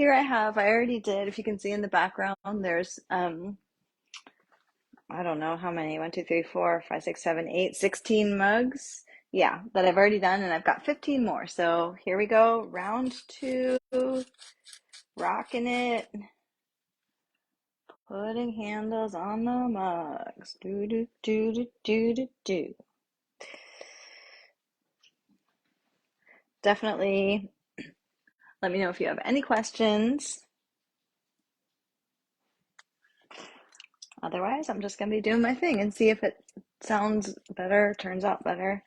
Here I already did. If you can see in the background, there's I don't know how many, 1, 2, 3, 4, 5, 6, 7, 8, 16 mugs. Yeah, that I've already done, and I've got 15 more. So here we go, round two, rocking it, putting handles on the mugs. Do do do do do do do. Definitely let me know if you have any questions. Otherwise, I'm just gonna be doing my thing and see if it sounds better, turns out better.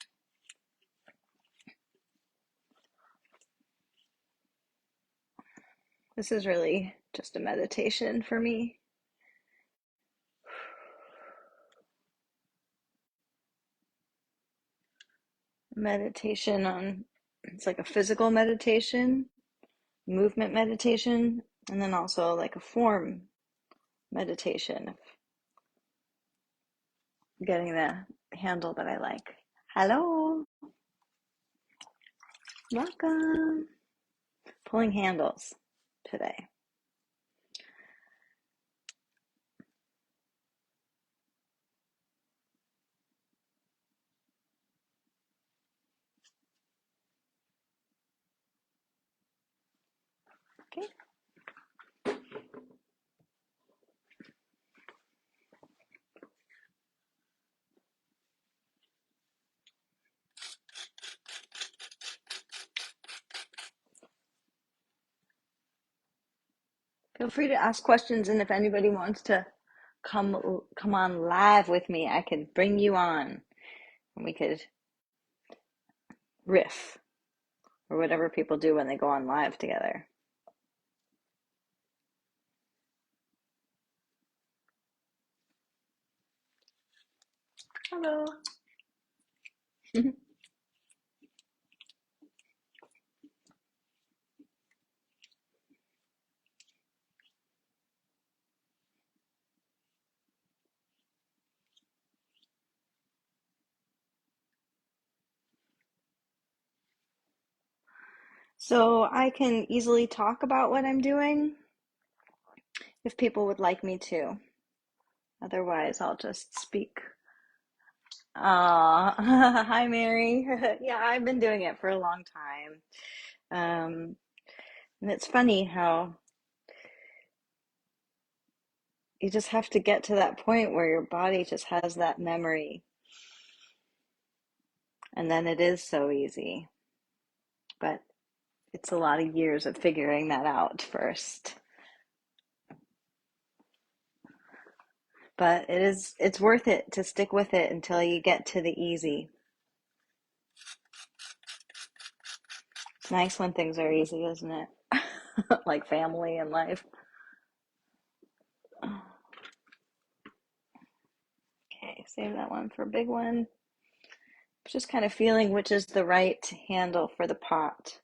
This is really just a meditation for me. Meditation on, it's like a physical meditation, movement meditation, and then also like a form meditation of getting the handle that I like. Hello, welcome. Pulling handles today. Okay. Feel free to ask questions, and if anybody wants to come on live with me, I could bring you on, and we could riff or whatever people do when they go on live together. Hello. So I can easily talk about what I'm doing if people would like me to. Otherwise, I'll just speak. Hi, Mary. Yeah, I've been doing it for a long time. And it's funny how you just have to get to that point where your body just has that memory. And then it is so easy. But it's a lot of years of figuring that out first. But it's worth it to stick with it until you get to the easy. It's nice when things are easy, isn't it? Like family and life. Okay, save that one for a big one. Just kind of feeling which is the right handle for the pot.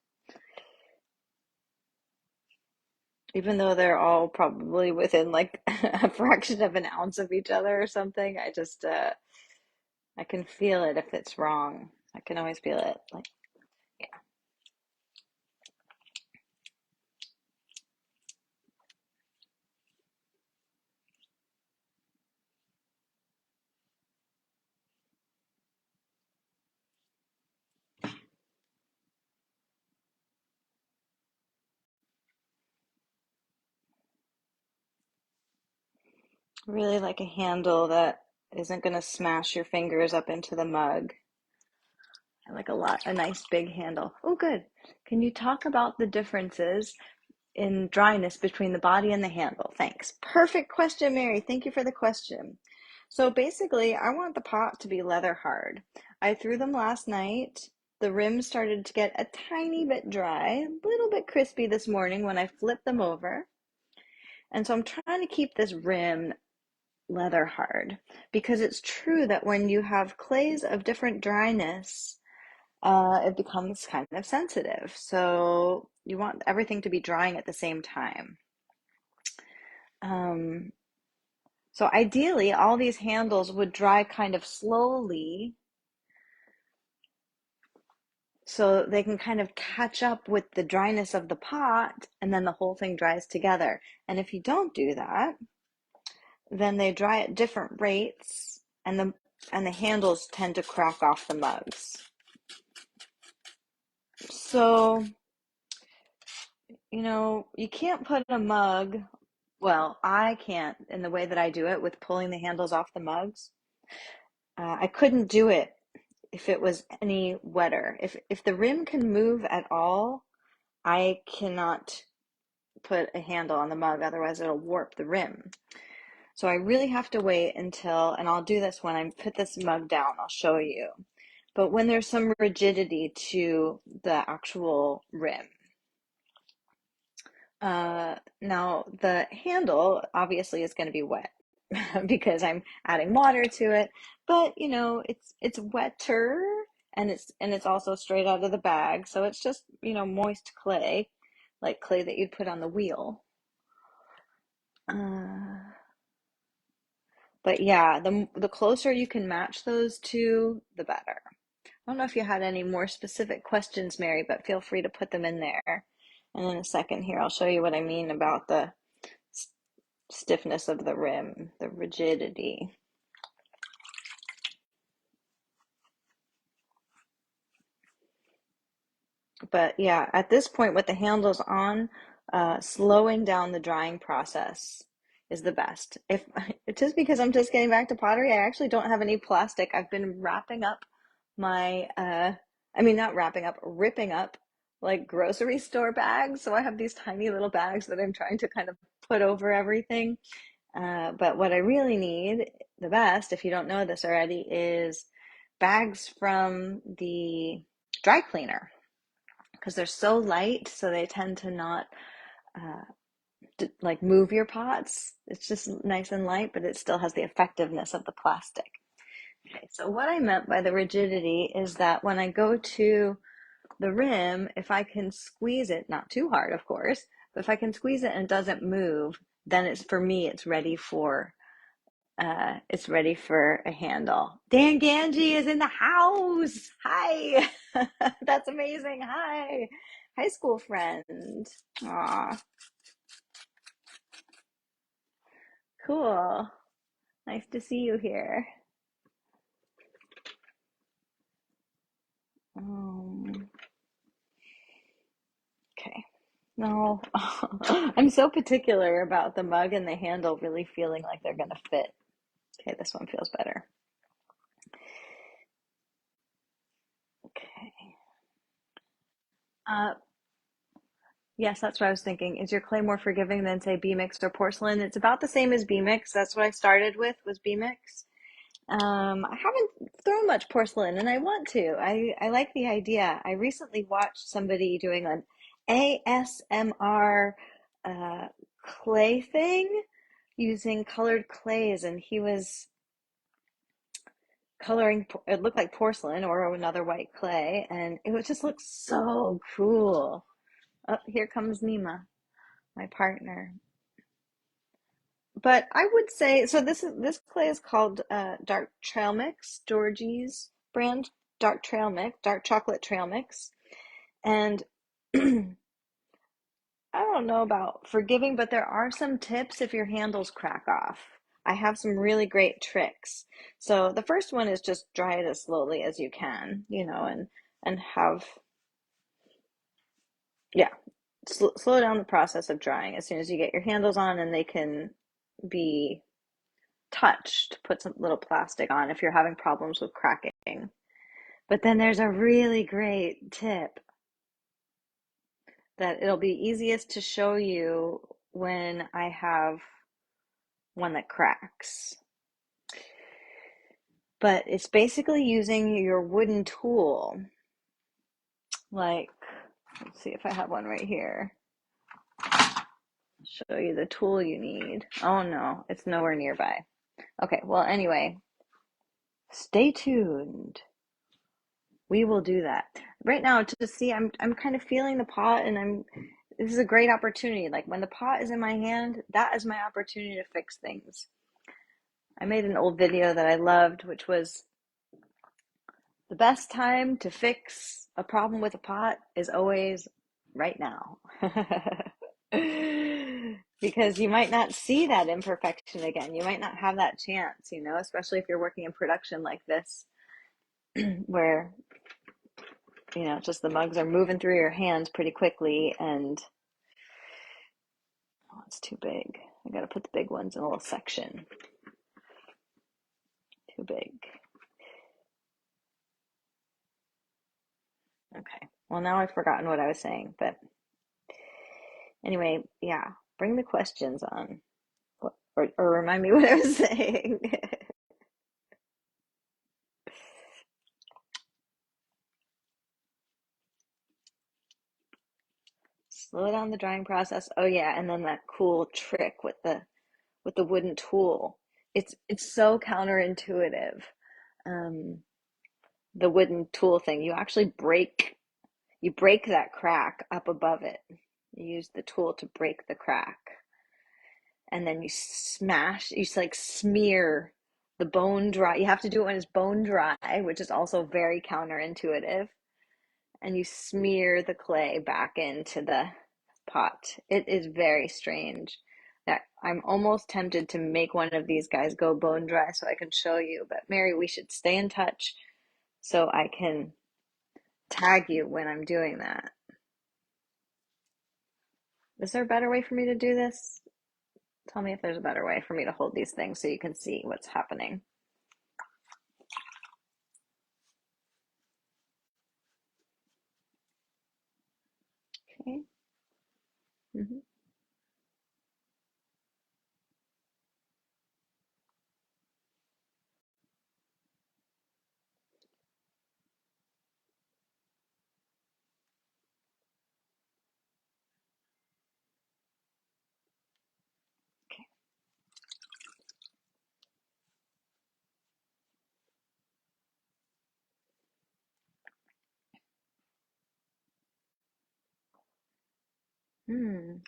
Even though they're all probably within like a fraction of an ounce of each other or something, I can feel it if it's wrong. I can always feel it. Like, yeah. Really like a handle that isn't going to smash your fingers up into the mug. I like a nice big handle. Oh, good. Can you talk about the differences in dryness between the body and the handle? Thanks. Perfect question, Mary. Thank you for the question. So basically, I want the pot to be leather hard. I threw them last night. The rim started to get a tiny bit dry, a little bit crispy this morning when I flipped them over. And so I'm trying to keep this rim leather hard because it's true that when you have clays of different dryness, it becomes kind of sensitive. So you want everything to be drying at the same time. Um, so ideally, all these handles would dry kind of slowly so they can kind of catch up with the dryness of the pot, and then the whole thing dries together. And if you don't do that, then they dry at different rates, and the handles tend to crack off the mugs. So, you can't put a mug, well, I can't in the way that I do it with pulling the handles off the mugs. I couldn't do it if it was any wetter. If the rim can move at all, I cannot put a handle on the mug, otherwise it'll warp the rim. So I really have to wait until, and I'll do this when I put this mug down, I'll show you. But when there's some rigidity to the actual rim. Now the handle obviously is going to be wet because I'm adding water to it, but it's wetter, and it's also straight out of the bag, so it's just moist clay, like clay that you'd put on the wheel. But yeah, the closer you can match those two, the better. I don't know if you had any more specific questions, Mary, but feel free to put them in there. And in a second here, I'll show you what I mean about the stiffness of the rim, the rigidity. But yeah, at this point with the handles on, slowing down the drying process is the best. If just because I'm just getting back to pottery, I actually don't have any plastic. I've been wrapping up my, I mean, not wrapping up, ripping up like grocery store bags. So I have these tiny little bags that I'm trying to kind of put over everything. But what I really need, the best, if you don't know this already, is bags from the dry cleaner, because they're so light, so they tend to not like move your pots. It's just nice and light, but it still has the effectiveness of the plastic. Okay, so what I meant by the rigidity is that when I go to the rim, if I can squeeze it, not too hard, of course, but if I can squeeze it and it doesn't move, then for me, it's ready for a handle. Dan Ganji is in the house. Hi. That's amazing. Hi. High school friend. Aw, cool. Nice to see you here. Okay. No, I'm so particular about the mug and the handle really feeling like they're gonna fit. Okay, this one feels better. Okay. Uh, yes, that's what I was thinking. Is your clay more forgiving than, say, B-mix or porcelain? It's about the same as B-mix. That's what I started with, was B-mix. I haven't thrown much porcelain, and I want to. I like the idea. I recently watched somebody doing an ASMR uh, clay thing using colored clays, and he was coloring, it looked like porcelain or another white clay, and it would just look so cool. Oh, here comes Nima, my partner. But I would say, so this clay is called Dark Trail Mix, Georgie's brand, Dark Trail Mix, Dark Chocolate Trail Mix. And I don't know about forgiving, but there are some tips if your handles crack off. I have some really great tricks. So the first one is just dry it as slowly as you can, and have, yeah, slow down the process of drying as soon as you get your handles on and they can be touched. Put some little plastic on if you're having problems with cracking. But then there's a really great tip that it'll be easiest to show you when I have one that cracks. But it's basically using your wooden tool. Like, let's see if I have one right here. Show you the tool you need. Oh no, it's nowhere nearby. Okay, well, anyway, stay tuned. We will do that. Right now, to see, I'm kind of feeling the pot, and this is a great opportunity. Like when the pot is in my hand, that is my opportunity to fix things. I made an old video that I loved, which was the best time to fix a problem with a pot is always right now. Because you might not see that imperfection again. You might not have that chance, especially if you're working in production like this, where, just the mugs are moving through your hands pretty quickly and, oh, it's too big. I gotta put the big ones in a little section. Too big. Okay. Well, now I've forgotten what I was saying, but anyway, yeah, bring the questions on. Or remind me what I was saying. Slow down the drying process. Oh yeah, and then that cool trick with the wooden tool. It's so counterintuitive. Um, the wooden tool thing. You break that crack up above it. You use the tool to break the crack. And then you like smear the bone dry. You have to do it when it's bone dry, which is also very counterintuitive. And you smear the clay back into the pot. It is very strange. I'm almost tempted to make one of these guys go bone dry so I can show you. But Mary, we should stay in touch so I can tag you when I'm doing that. Is there a better way for me to do this? Tell me if there's a better way for me to hold these things so you can see what's happening. Okay. Mm-hmm. Okay.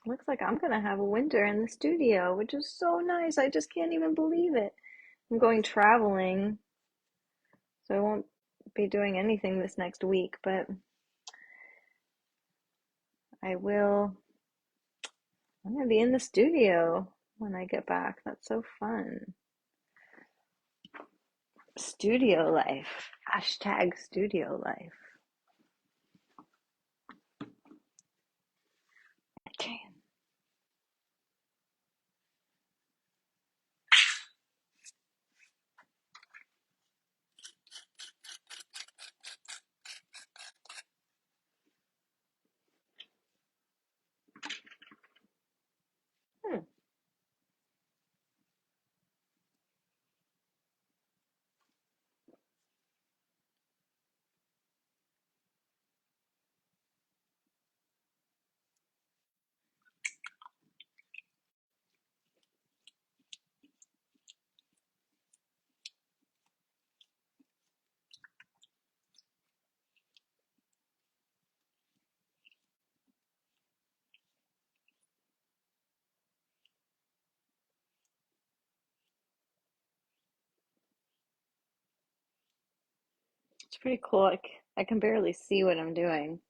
Looks like I'm gonna have a winter in the studio, which is so nice. I just can't even believe it. I'm going traveling, so I won't be doing anything this next week, but I will. I'm gonna be in the studio when I get back. That's so fun. Studio life. Hashtag studio life. Okay. Hmm. It's pretty cool. I can barely see what I'm doing.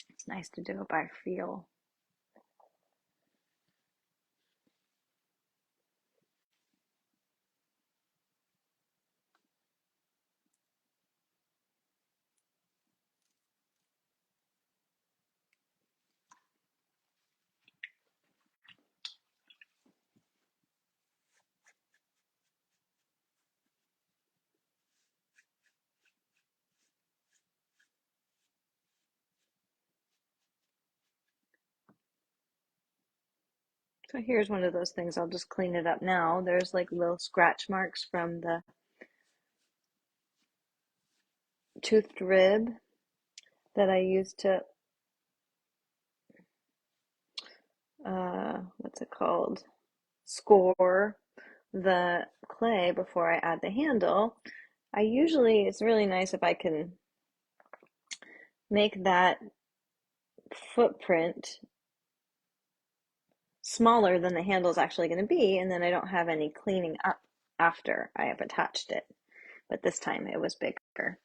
It's nice to do it by feel. So here's one of those things. I'll just clean it up now. There's like little scratch marks from the toothed rib that I used to, what's it called? Score the clay before I add the handle. It's really nice if I can make that footprint smaller than the handle is actually going to be, and then I don't have any cleaning up after I have attached it. But this time it was bigger.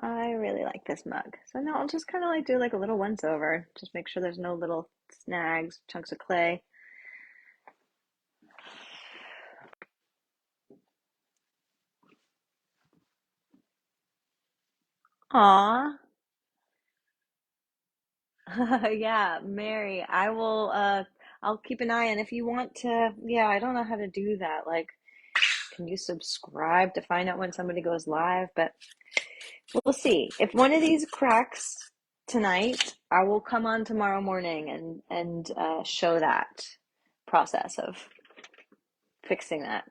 I really like this mug. So now I'll just kind of like do like a little once over. Just make sure there's no little snags, chunks of clay. Aw. Yeah, Mary, I'll keep an eye, and if you want to, yeah, I don't know how to do that. Like, can you subscribe to find out when somebody goes live? But we'll see. If one of these cracks tonight, I will come on tomorrow morning and show that process of fixing that.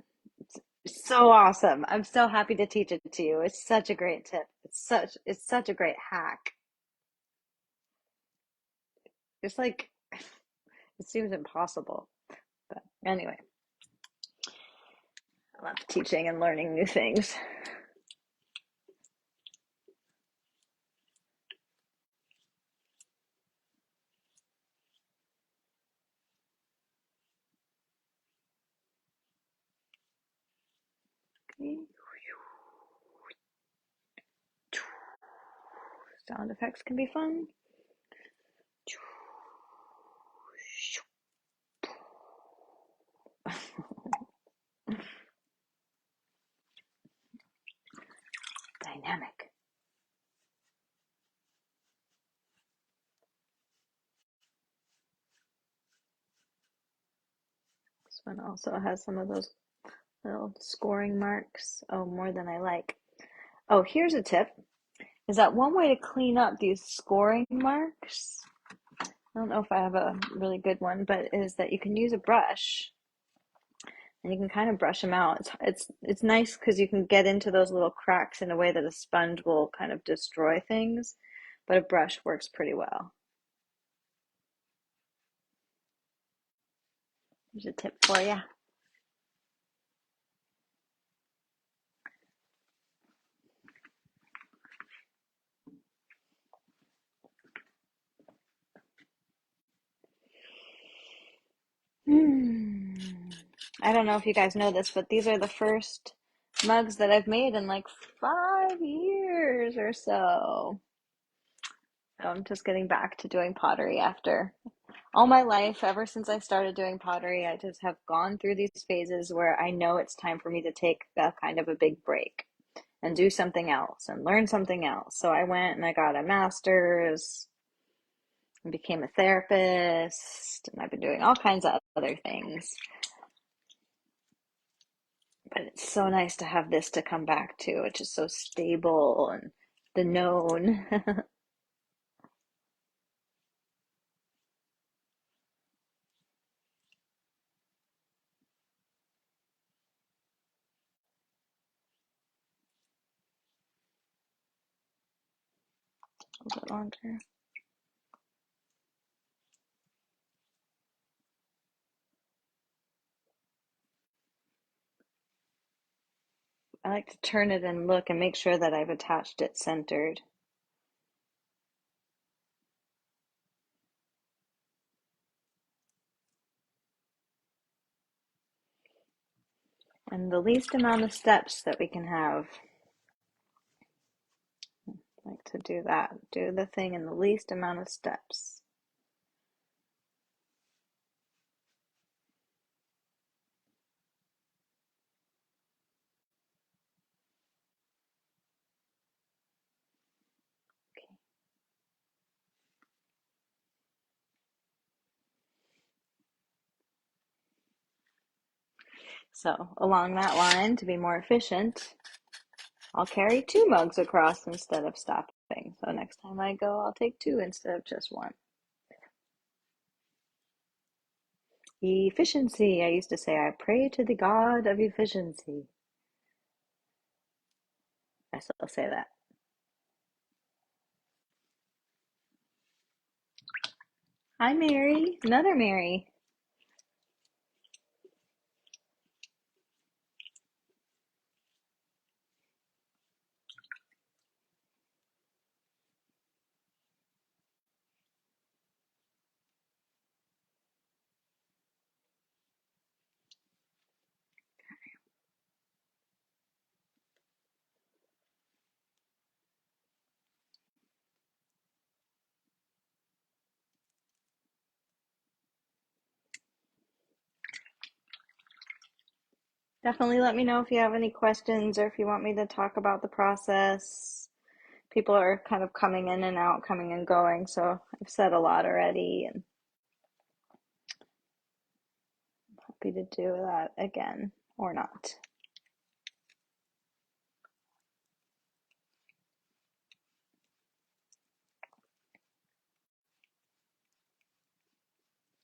It's so awesome. I'm so happy to teach it to you. It's such a great tip. It's such a great hack. It's like it seems impossible. But anyway, I love teaching and learning new things. Okay. Sound effects can be fun. Dynamic. This one also has some of those little scoring marks. Oh, more than I like. Oh, here's a tip. Is that one way to clean up these scoring marks? I don't know if I have a really good one, but is that you can use a brush and you can kind of brush them out. It's nice because you can get into those little cracks in a way that a sponge will kind of destroy things, but a brush works pretty well. Here's a tip for you. Hmm. I don't know if you guys know this, but these are the first mugs that I've made in like 5 years or so. So I'm just getting back to doing pottery after all my life. Ever since I started doing pottery, I just have gone through these phases where I know it's time for me to take a kind of a big break and do something else and learn something else. So I went and I got a master's and became a therapist, and I've been doing all kinds of other things. But it's so nice to have this to come back to, which is so stable and the known. A little bit longer. I like to turn it and look and make sure that I've attached it centered. And the least amount of steps that we can have. I like to do that. Do the thing in the least amount of steps. Okay. So along that line, to be more efficient, I'll carry 2 mugs across instead of stopping. So next time I go, I'll take 2 instead of just 1. Efficiency. I used to say, I pray to the God of efficiency. I still say that. Hi, Mary. Another Mary. Definitely let me know if you have any questions or if you want me to talk about the process. People are kind of coming in and out, coming and going, so I've said a lot already and happy to do that again or not.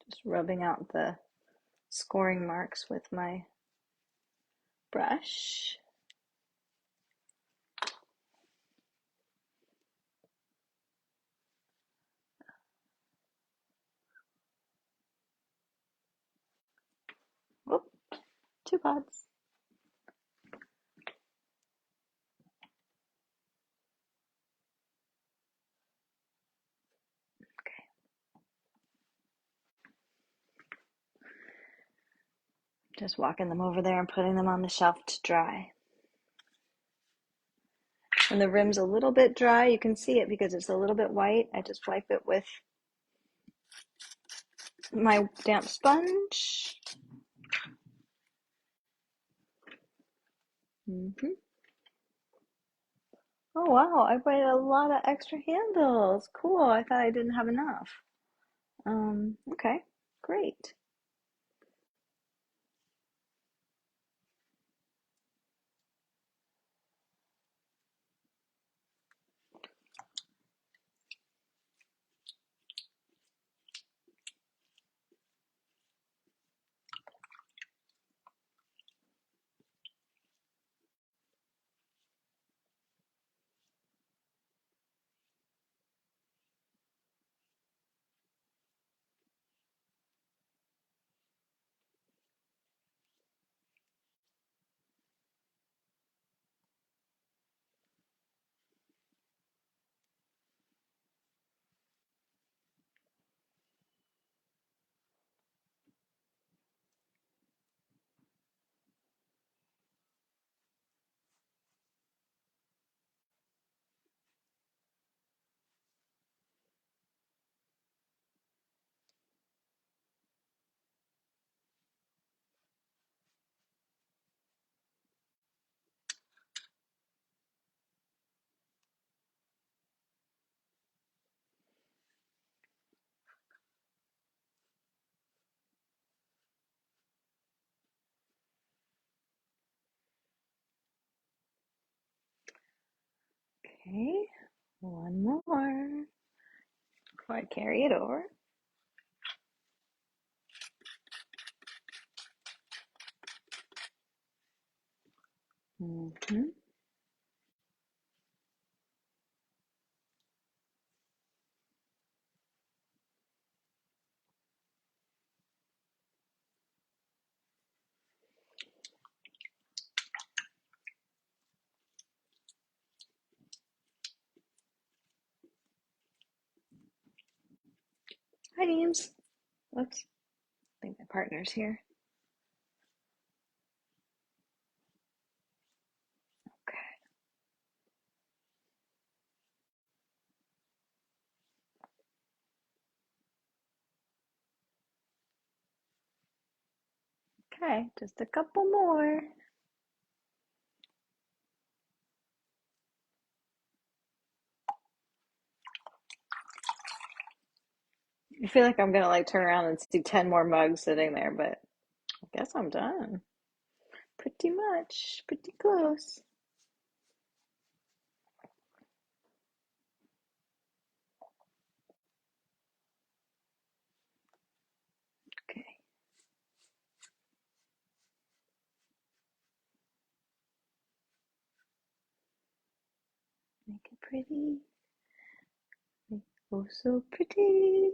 Just rubbing out the scoring marks with my brush. Whoop, 2 pods. Okay. Just walking them over there and putting them on the shelf to dry. When the rim's a little bit dry, you can see it because it's a little bit white. I just wipe it with my damp sponge. Oh wow, I made a lot of extra handles. Cool. I thought I didn't have enough. Okay, great. Okay, one more before I carry it over. Hi, Deems. Whoops, I think my partner's here. Okay, just a couple more. I feel like I'm gonna like turn around and see 10 more mugs sitting there, but I guess I'm done. Pretty much, pretty close. Okay. Make it pretty. Oh, so pretty.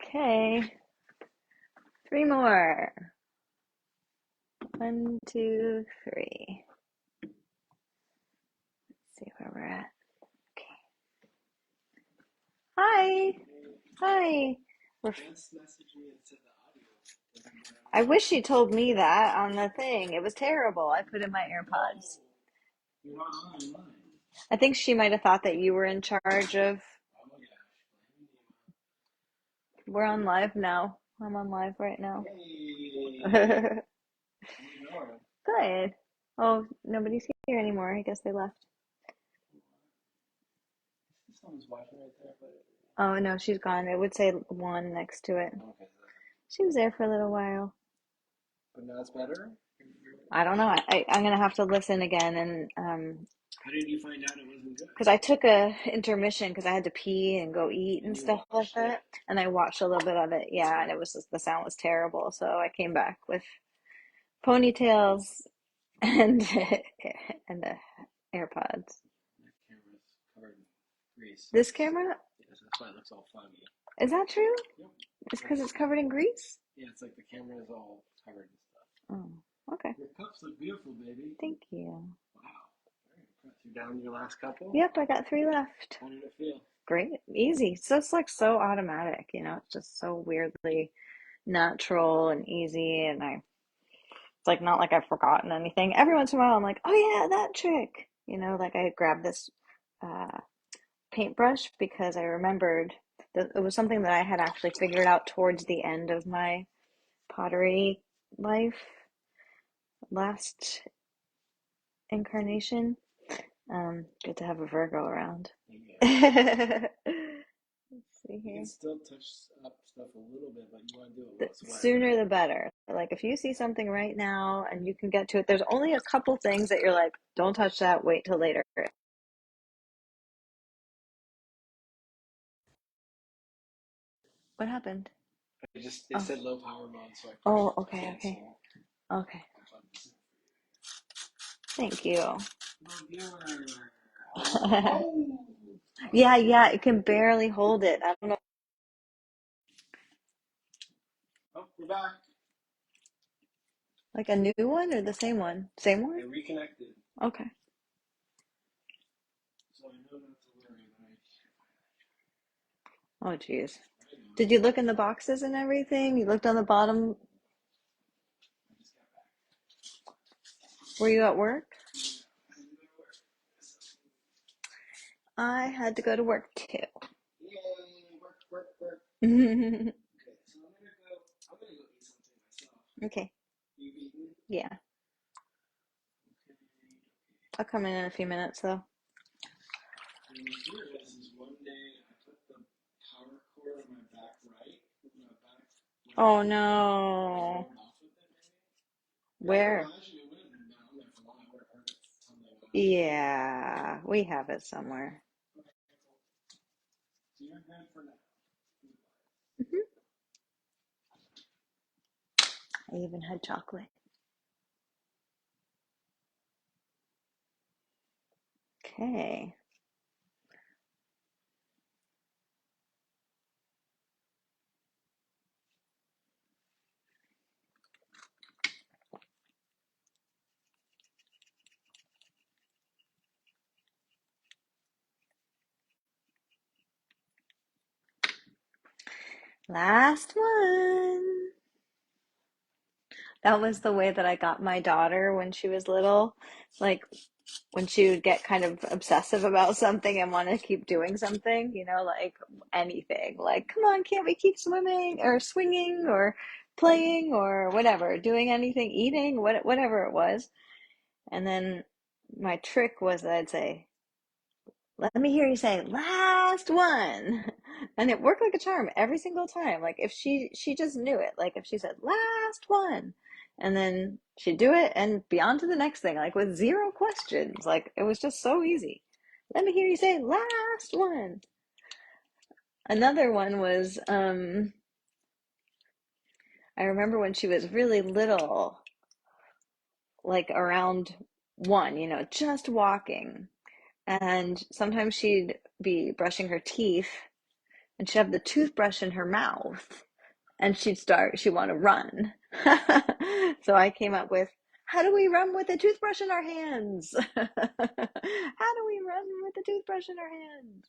Okay, 3 more. 1, 2, 3. Let's see where we're at. Okay. Hi. Hi. We're I wish she told me that on the thing. It was terrible. I put in my AirPods. I think she might have thought that you were in charge of. We're on live now. I'm on live right now. Good. Oh, nobody's here anymore. I guess they left. Oh, no, she's gone. It would say one next to it. She was there for a little while. But now it's better? I don't know. I'm gonna have to listen again and How did you find out it wasn't good? because I took a intermission because I had to pee and go eat and stuff like that, and I watched a little bit of it. Yeah, and it was just, the sound was terrible, so I came back with ponytails and and the AirPods. That camera's covered in grease. This camera? Yes, that's why it looks all foggy. Is that true? Yep. It's because it's covered in grease? Yeah, it's like the camera is all covered in stuff. Oh, okay. Your cups look beautiful, baby. Thank you. Wow. Very impressed. You're down to your last couple? Yep, I got 3 left. How did it feel? Great. Easy. So it's like so automatic, it's just so weirdly natural and easy, and it's like not like I've forgotten anything. Every once in a while I'm like, oh yeah, that trick. Like I grabbed this uh paintbrush because I remembered that it was something that I had actually figured out towards the end of my pottery life, last incarnation. Good to have a Virgo around. Yeah. Let's see You here. can still touch up stuff a little bit, but you want to do it The while it's wet. sooner the better. Like if you see something right now and you can get to it, there's only a couple things that you're like, don't touch that, wait till later. What happened? It said low power mode, so I Oh, pressed okay, okay. cancel. Okay. Thank you. Oh, dear. Oh! Yeah, it can barely hold it. I don't know. Oh, we're back. Like a new one or the same one? Same one? It reconnected. Okay. So I know not to worry. Oh, geez. Did you look in the boxes and everything? You looked on the bottom? Were you at work? I had to go to work too. Yay, work, work, work. Okay. Okay, so I'm gonna go eat something myself. You've eaten? Yeah. Okay. I'll come in a few minutes though. And what's weird is one day I put the power cord on my back right, my back left. Oh I no. drove off with it maybe. Where? Garage, and it wouldn't have been down there for long. I would have heard it tumbling off. Yeah, we have it somewhere. Okay, cool. So you're good for now. Hmm. I even had chocolate. Okay. Last one. That was the way that I got my daughter when she was little. Like when she would get kind of obsessive about something and want to keep doing something, like anything. Like, come on, can't we keep swimming or swinging or playing or whatever, doing anything, eating, whatever it was. And then my trick was that I'd say, let me hear you say last one. And it worked like a charm every single time. Like if she just knew it. Like if she said last one, and then she'd do it and be on to the next thing, like with zero questions. Like it was just so easy. Let me hear you say last one. Another one was I remember when she was really little, like around 1, just walking. And sometimes she'd be brushing her teeth and she'd have the toothbrush in her mouth and she'd want to run. So I came up with, how do we run with a toothbrush in our hands? How do we run with a toothbrush in our hands?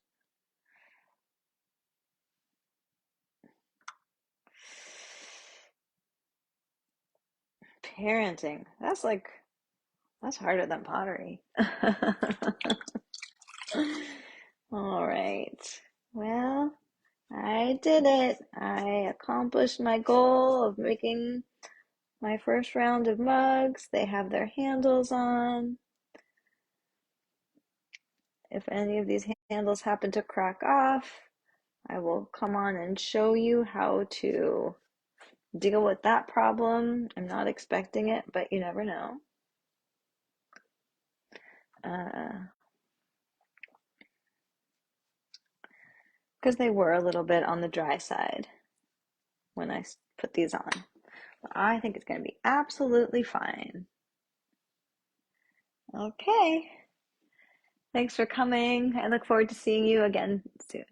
Parenting. That's harder than pottery. All right. Well, I did it. I accomplished my goal of making my first round of mugs. They have their handles on. If any of these handles happen to crack off, I will come on and show you how to deal with that problem. I'm not expecting it, but you never know. Because they were a little bit on the dry side when I put these on. But I think it's going to be absolutely fine. Okay. Thanks for coming. I look forward to seeing you again soon.